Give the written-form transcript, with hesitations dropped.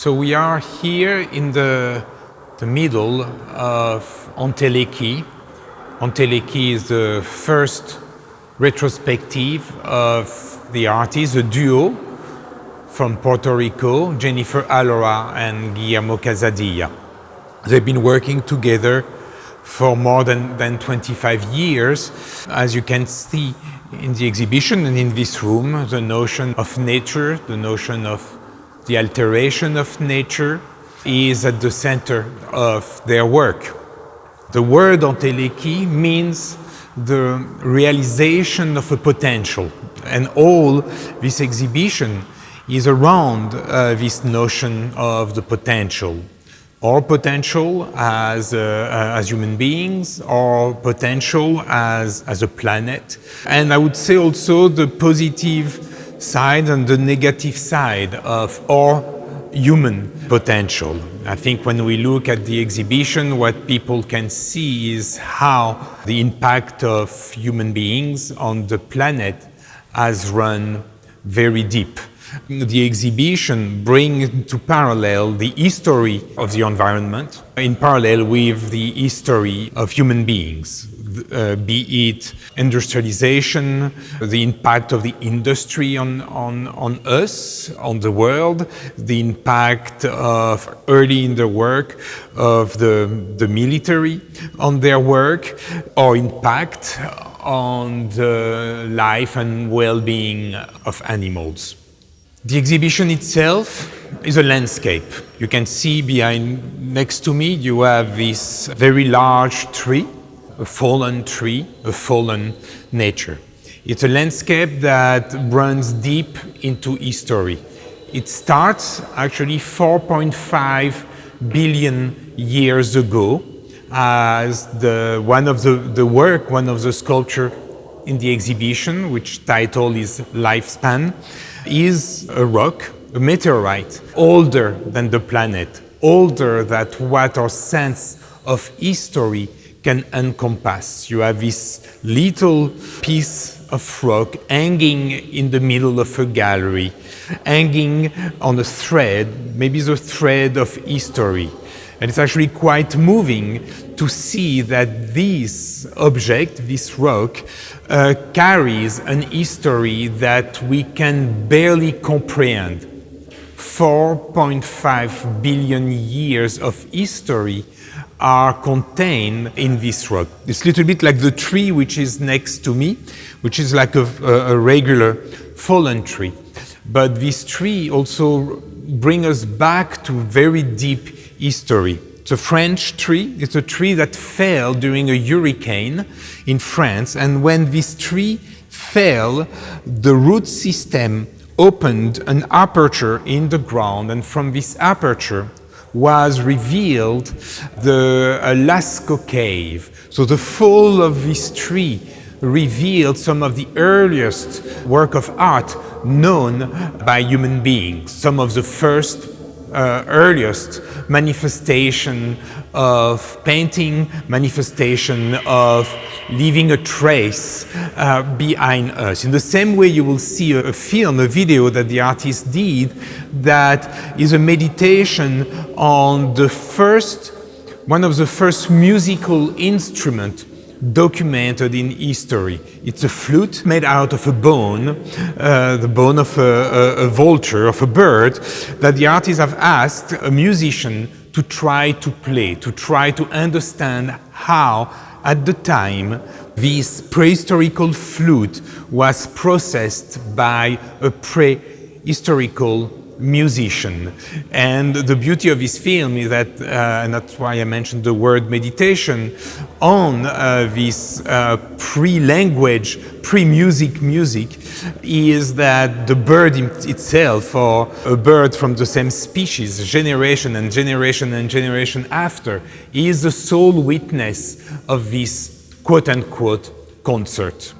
So we are here in the middle of Entelechy. Entelechy is the first retrospective of the artists, a duo from Puerto Rico, Jennifer Allora and Guillermo Calzadilla. They've been working together for more than 25 years. As you can see in the exhibition and in this room, the notion of nature, the notion of the alteration of nature is at the center of their work. The word Entelechy means the realization of a potential, and all this exhibition is around this notion of the potential. Our potential as human beings, our potential as a planet, and I would say also the positive side and the negative side of our human potential. I think when we look at the exhibition, what people can see is how the impact of human beings on the planet has run very deep. The exhibition brings into parallel the history of the environment in parallel with the history of human beings, be it industrialization, the impact of the industry on us, on the world, the impact of early in the work of the military on their work, or impact on the life and well-being of animals. The exhibition itself is a landscape. You can see next to me, you have this very large tree, a fallen nature. It's a landscape that runs deep into history. It starts actually 4.5 billion years ago as one of the sculpture in the exhibition, which title is Lifespan, is a rock, a meteorite, older than the planet, older than what our sense of history can encompass. You have this little piece of rock hanging in the middle of a gallery, hanging on a thread, maybe the thread of history. And it's actually quite moving to see that this object, this rock, carries an history that we can barely comprehend. 4.5 billion years of history are contained in this rock. It's a little bit like the tree which is next to me, which is like a regular fallen tree. But this tree also brings us back to very deep history. It's a French tree. It's a tree that fell during a hurricane in France. And when this tree fell, the root system opened an aperture in the ground. And from this aperture was revealed the Lascaux cave. So the fall of this tree revealed some of the earliest work of art known by human beings, some of the first earliest manifestation of painting, manifestation of leaving a trace behind us. In the same way you will see a film, a video that the artist did that is a meditation on one of the first musical instruments documented in history. It's a flute made out of a bone, the bone of a vulture, of a bird, that the artists have asked a musician to try to play, to try to understand how, at the time, this prehistorical flute was processed by a prehistorical musician. And the beauty of this film is that, and that's why I mentioned the word meditation, on this pre-language, pre-music is that the bird itself, or a bird from the same species, generation and generation and generation after, is the sole witness of this quote-unquote concert.